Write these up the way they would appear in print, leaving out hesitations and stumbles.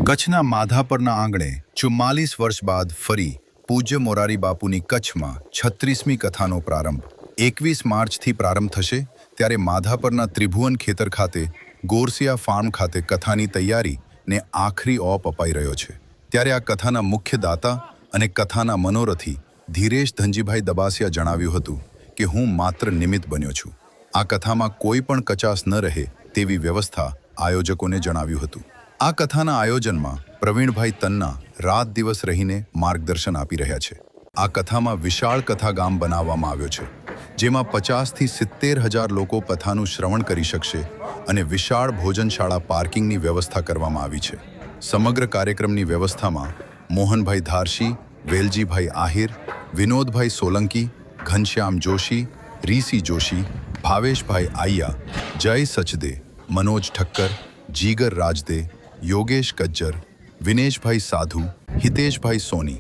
કચ્છના માધાપરના આંગણે 44 વર્ષ બાદ ફરી પૂજ્ય મોરારી બાપુની કચ્છમાં 36મી કથાનો પ્રારંભ 21 માર્ચથી પ્રારંભ થશે ત્યારે માધાપરના ત્રિભુવન ખેતર ખાતે ગોરસિયા ફાર્મ ખાતે કથાની તૈયારીને આખરી ઓપ અપાઈ રહ્યો છે ત્યારે આ કથાના મુખ્ય દાતા અને કથાના મનોરથી ધીરેશ ધનજીભાઈ દબાસિયા જણાવ્યું હતું કે હું માત્ર નિમિત્ત બન્યો છું આ કથામાં કોઈ પણ કચાસ ન રહે તેવી વ્યવસ્થા આયોજકોને જણાવ્યું હતું આ કથાના આયોજનમાં પ્રવીણભાઈ તન્ના રાત દિવસ રહીને માર્ગદર્શન આપી રહ્યા છે આ કથામાં વિશાળ કથા ગામ બનાવવામાં આવ્યો છે જેમાં 50થી 70,000 લોકો કથાનું શ્રવણ કરી શકશે અને વિશાળ ભોજનશાળા પાર્કિંગની વ્યવસ્થા કરવામાં આવી છે સમગ્ર કાર્યક્રમની વ્યવસ્થામાં મોહનભાઈ ધારશી વેલજીભાઈ આહિર વિનોદભાઈ સોલંકી ઘનશ્યામ જોશી રીસી જોશી ભાવેશભાઈ આયા જય સચદે મનોજ ઠક્કર જીગર રાજદે યોગેશ કજ્જર વિનેશભાઈ સાધુ હિતેશભાઈ સોની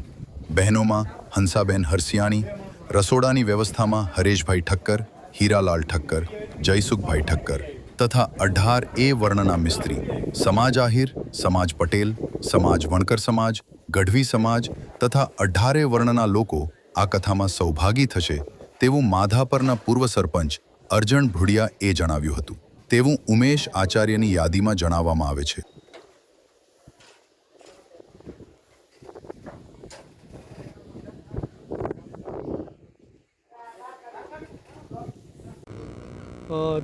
બહેનોમાં હંસાબેન હરસિયાણી રસોડાની વ્યવસ્થામાં હરેશભાઈ ઠક્કર હીરાલાલ ઠક્કર જયસુખભાઈ ઠક્કર તથા 18 વર્ણના મિસ્ત્રી સમાજ આહિર સમાજ પટેલ સમાજ વણકર સમાજ ગઢવી સમાજ તથા 18 વર્ણના લોકો આ કથામાં સૌભાગી થશે તેવું માધાપરના પૂર્વ સરપંચ અર્જણ ભુડિયાએ જણાવ્યું હતું તેવું ઉમેશ આચાર્યની યાદીમાં જણાવવામાં આવે છે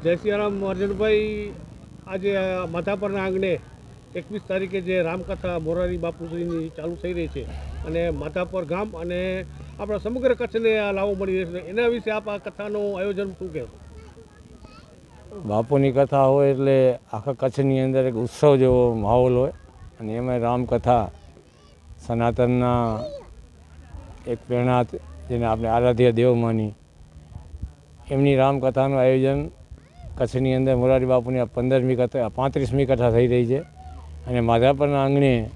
જય સિયારામ અર્જુનભાઈ આજે માધાપરના આંગણે 21 તારીખે જે રામકથા મોરારી બાપુજીની ચાલુ થઈ રહી છે અને માધાપર ગામ અને આપણા સમગ્ર કચ્છને આ લાવો મળી રહ્યો છે એના વિશે આપ આ કથાનું આયોજન શું કહેશો? બાપુની કથા હોય એટલે આખા કચ્છની અંદર એક ઉત્સવ જેવો માહોલ હોય અને એમાં રામકથા સનાતનના એક પ્રેરણા જેને આપણે આરાધ્ય દેવ માની એમની રામકથાનું આયોજન કચ્છની અંદર મોરારી બાપુની 15મી કથા 35મી કથા થઈ રહી છે અને માધાપરના આંગણે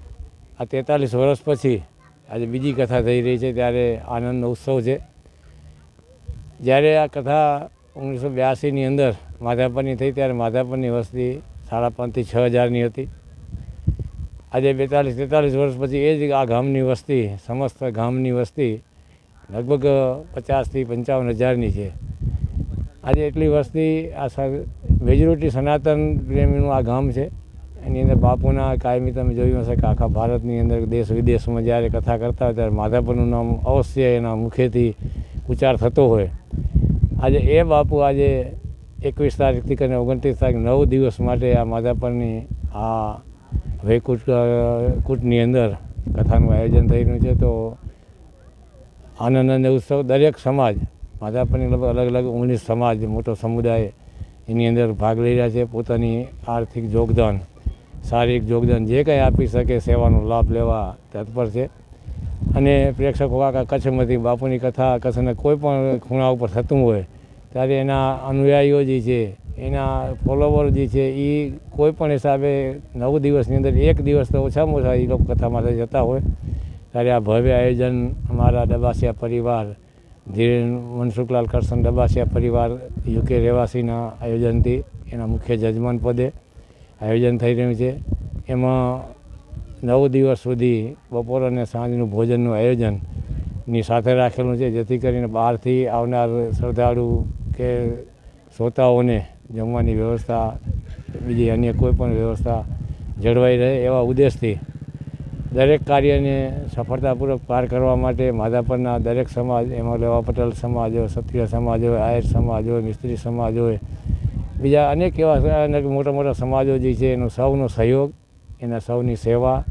આ 43 વર્ષ પછી આજે બીજી કથા થઈ રહી છે ત્યારે આનંદનો ઉત્સવ છે. જ્યારે આ કથા 1982ની અંદર માધાપરની થઈ ત્યારે માધાપરની વસ્તી 5,500થી 6,000ની હતી. આજે 42-43 વર્ષ પછી એ જ આ ગામની વસ્તી સમસ્ત ગામની વસ્તી લગભગ 50,000થી 55,000ની છે. આજે એટલી વસ્તી આ મેજોરિટી સનાતન પ્રેમીનું આ ગામ છે. એની અંદર બાપુના કાયમી તમે જોયું હશે કે આખા ભારતની અંદર દેશ વિદેશમાં જ્યારે કથા કરતા હોય ત્યારે માધાપરનું નામ અવશ્ય એના મુખેથી ઉચ્ચાર થતો હોય. આજે એ બાપુ આજે 21 તારીખથી કરીને 29 તારીખ 9 દિવસ માટે આ માધાપરની આ વૈકુંઠની અંદર કથાનું આયોજન થઈ રહ્યું છે. તો આનંદ અને ઉત્સવ દરેક સમાજ માધાપરની લગભગ અલગ અલગ 19 સમાજ મોટો સમુદાય એની અંદર ભાગ લઈ રહ્યા છે. પોતાની આર્થિક યોગદાન શારીરિક યોગદાન જે કંઈ આપી શકે સેવાનો લાભ લેવા તત્પર છે અને પ્રેક્ષકો આખા કચ્છમાંથી બાપુની કથા કચ્છના કોઈ પણ ખૂણા ઉપર થતું હોય ત્યારે એના અનુયાયીઓ જે છે એના ફોલોવર જે છે એ કોઈ પણ હિસાબે 9 દિવસની અંદર એક દિવસ તો ઓછામાં ઓછા એ લોકો કથા માટે જતા હોય ત્યારે આ ભવ્ય આયોજન અમારા દબાસિયા પરિવાર ધીરેન મનસુખલાલ કરશન દબાસિયા પરિવાર યુકે રહેવાસીના આયોજનથી એના મુખ્ય જજમાન પદે આયોજન થઈ રહ્યું છે. એમાં 9 દિવસ સુધી બપોર અને સાંજનું ભોજનનું આયોજનની સાથે રાખેલું છે જેથી કરીને બહારથી આવનાર શ્રદ્ધાળુ કે શ્રોતાઓને જમવાની વ્યવસ્થા બીજી અન્ય કોઈ પણ વ્યવસ્થા જળવાઈ રહે એવા ઉદ્દેશથી દરેક કાર્યને સફળતાપૂર્વક પાર કરવા માટે માધાપરના દરેક સમાજ એમાં લેવા પટેલ સમાજ હોય ક્ષત્રિય સમાજ હોય આયર સમાજ હોય મિસ્ત્રી સમાજ હોય બીજા અનેક એવા મોટા મોટા સમાજો જે છે એનો સૌનો સહયોગ એના સૌની સેવા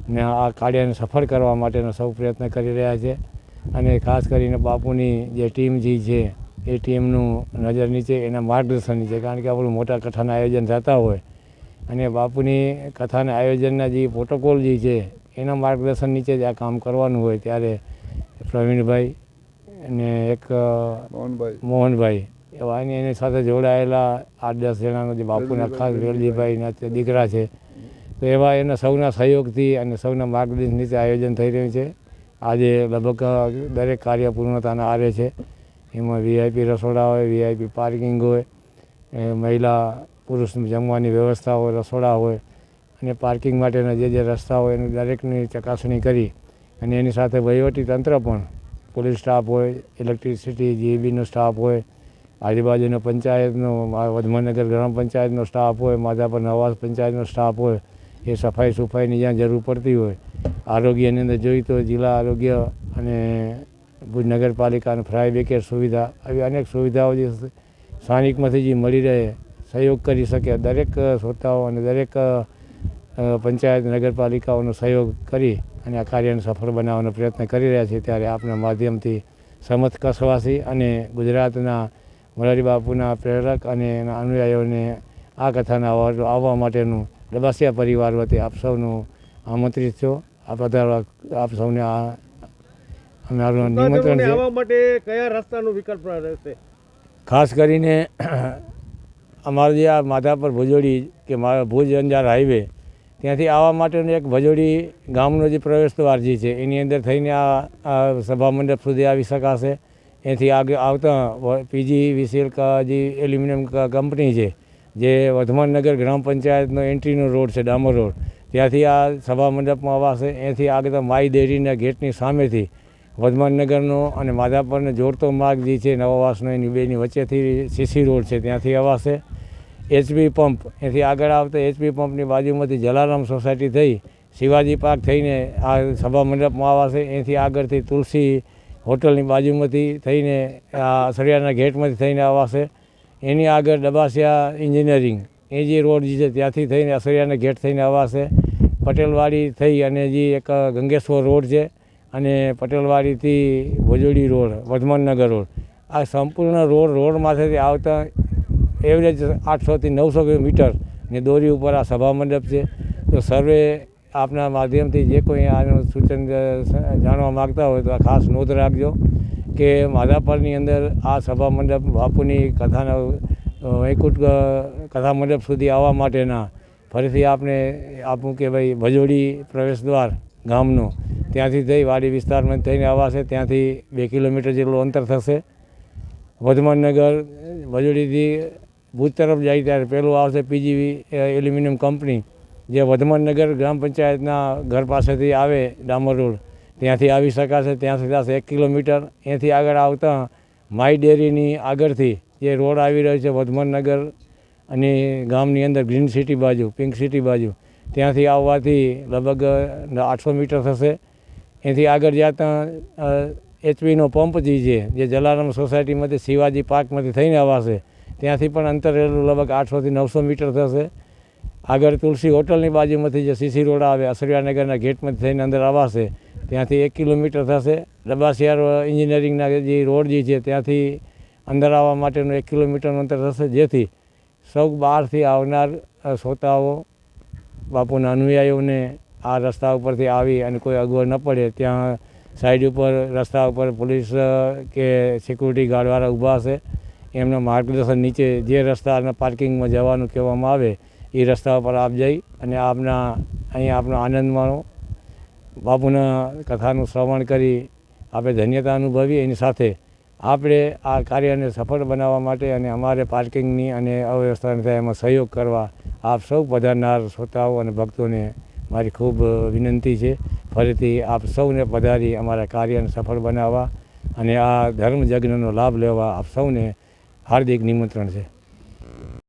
ને આ કાર્યને સફળ કરવા માટેનો સૌ પ્રયત્ન કરી રહ્યા છે. અને ખાસ કરીને બાપુની જે ટીમ જે છે એ ટીમનું નજર નીચે એના માર્ગદર્શન નીચે કારણ કે આપણું મોટા કથાના આયોજન થતા હોય અને બાપુની કથાના આયોજનના જે પ્રોટોકોલ જે છે એના માર્ગદર્શન નીચે જ આ કામ કરવાનું હોય ત્યારે પ્રવીણભાઈ અને એક મોહનભાઈ એવા એની સાથે જોડાયેલા 8-10 જણાનો જે બાપુના ખાસ વેલજીભાઈના દીકરા છે તો એવા એના સૌના સહયોગથી અને સૌના માર્ગદર્શન નીચે આયોજન થઈ રહ્યું છે. આજે લગભગ દરેક કાર્ય પૂર્ણતાના આરે છે. એમાં VIP રસોડા હોય VIP પાર્કિંગ હોય મહિલા પુરુષ જમવાની વ્યવસ્થા હોય રસોડા હોય અને પાર્કિંગ માટેના જે રસ્તાઓ એની દરેકની ચકાસણી કરી અને એની સાથે વહીવટી તંત્ર પણ પોલીસ સ્ટાફ હોય, ઇલેક્ટ્રિસિટી જીઈબીનો સ્ટાફ હોય, આજુબાજુનો પંચાયતનો વધમનગર ગ્રામ પંચાયતનો સ્ટાફ હોય, માધાપર નવાસ પંચાયતનો સ્ટાફ હોય, એ સફાઈની જ્યાં જરૂર પડતી હોય, આરોગ્યની અંદર જોઈએ તો જિલ્લા આરોગ્ય અને ભુજ નગરપાલિકા ફાયર બ્રિગેડ સુવિધા આવી અનેક સુવિધાઓ જે સ્થાનિકમાંથી જે મળી રહે, સહયોગ કરી શકે, દરેક શ્રોતાઓ અને દરેક પંચાયત નગરપાલિકાઓનો સહયોગ કરી અને આ કાર્યને સફળ બનાવવાનો પ્રયત્ન કરી રહ્યા છે. ત્યારે આપના માધ્યમથી સમસ્ત કચ્છવાસી અને ગુજરાતના મોરારી બાપુના પ્રેરક અને એના અનુયાયીઓને આ કથાના આવવા માટેનું ડબાસિયા પરિવાર વતી આપ સૌનું આમંત્રિત છો. આ બધા આપ સૌને અમારું નિમંત્રણ છે. આવવા માટે કયા રસ્તાનો વિકલ્પ રહેશે? ખાસ કરીને અમારું જે આ માધાપર ભુજોડી કે ભુજ અંજાર હાઈવે ત્યાંથી આવવા માટેનું એક ભજોડી ગામનો જે પ્રવેશ દ્વાર જે છે એની અંદર થઈને આ સભા મંડપ સુધી આવી શકાશે. એથી આગળ આવતા PGVCL જે એલ્યુમિનિયમ કંપની છે, જે વધમનગર ગ્રામ પંચાયતનો એન્ટ્રીનો રોડ છે, ડામર રોડ, ત્યાંથી આ સભા મંડપમાં અવાશે. એથી આગળ માઈ ડેરીના ગેટની સામેથી વધમનગરનો અને માધાપરને જોડતો માર્ગ જે છે નવાવાસનો, એની બેની વચ્ચેથી CC રોડ છે, ત્યાંથી અવાશે. HP પંપ, એથી આગળ આવતા HP પંપની બાજુમાંથી જલારામ સોસાયટી થઈ શિવાજી પાર્ક થઈને આ સભા મંડપમાં આવાશે. એથી આગળથી તુલસી હોટલની બાજુમાંથી થઈને આ સરિયાના ગેટમાંથી થઈને આવાશે. એની આગળ ડબાસિયા એન્જિનિયરિંગ એ જે રોડ જે છે ત્યાંથી થઈને અસરિયાના ગેટ થઈને આવાશે. પટેલવાડી થઈ અને જે એક ગંગેશ્વર રોડ છે અને પટેલવાડીથી ભોજોડી રોડ, વધમનગર રોડ, આ સંપૂર્ણ રોડમાંથી આવતા એવરેજ 800થી 900 મીટરની દોરી ઉપર આ સભા મંડપ છે. તો સર્વે આપના માધ્યમથી જે કોઈ આનું સૂચન જાણવા માગતા હોય તો આ ખાસ નોંધ રાખજો કે માધાપરની અંદર આ સભા મંડપ બાપુની કથાના વૈકુંઠ કથા મંડપ સુધી આવવા માટેના ફરીથી આપને આપું કે ભાઈ ભજોડી પ્રવેશ દ્વાર ગામનો, ત્યાંથી થઈ વાડી વિસ્તારમાં થઈને આવાશે. ત્યાંથી 2 કિલોમીટર જેટલું અંતર થશે. વધમનગર ભજોડીથી ભુજ તરફ જાય ત્યારે પહેલું આવશે PGV એલ્યુમિનિયમ કંપની, જે વધમનગર ગ્રામ પંચાયતના ઘર પાસેથી આવે ડામર રોડ, ત્યાંથી આવી શકાશે. ત્યાંથી થશે 1 કિલોમીટર. એથી આગળ આવતા માઈ ડેરીની આગળથી જે રોડ આવી રહ્યો છે વધમનગર અને ગામની અંદર ગ્રીન સિટી બાજુ, પિંક સિટી બાજુ, ત્યાંથી આવવાથી લગભગ 800 મીટર થશે. એથી આગળ જતાં HPનો પંપ જે જલારામ સોસાયટીમાંથી શિવાજી પાર્કમાંથી થઈને આવાશે, ત્યાંથી પણ અંતર લગભગ 800થી 900 મીટર થશે. આગળ તુલસી હોટલની બાજુમાંથી જે CC રોડ આવે અસરિયાનગરના ગેટમાંથી થઈને અંદર આવાશે, ત્યાંથી 1 કિલોમીટર થશે. ડબાસિયા એન્જિનિયરિંગના જે રોડ જે છે ત્યાંથી અંદર આવવા માટેનું 1 કિલોમીટરનું અંતર થશે. જેથી સૌ બહારથી આવનાર શ્રોતાઓ, બાપુના અનુયાયીઓને આ રસ્તા ઉપરથી આવી અને કોઈ અગવડ ન પડે, ત્યાં સાઈડ ઉપર રસ્તા ઉપર પોલીસ કે સિક્યુરિટી ગાર્ડવાળા ઊભા હશે. એમના માર્ગદર્શન નીચે જે રસ્તાના પાર્કિંગમાં જવાનું કહેવામાં આવે એ રસ્તા ઉપર આપ જઈ અને અહીંયા આપનો આનંદ માણો, બાપુના કથાનું શ્રવણ કરી આપણે ધન્યતા અનુભવી. એની સાથે આપણે આ કાર્યને સફળ બનાવવા માટે અને અમારે પાર્કિંગની અને અવ્યવસ્થાને થાય એમાં સહયોગ કરવા આપ સૌ પધારનાર શ્રોતાઓ અને ભક્તોને મારી ખૂબ વિનંતી છે. ફરીથી આપ સૌને પધારી અમારા કાર્યને સફળ બનાવવા અને આ ધર્મ યજ્ઞનો લાભ લેવા આપ સૌને હાર્દિક નિમંત્રણ છે.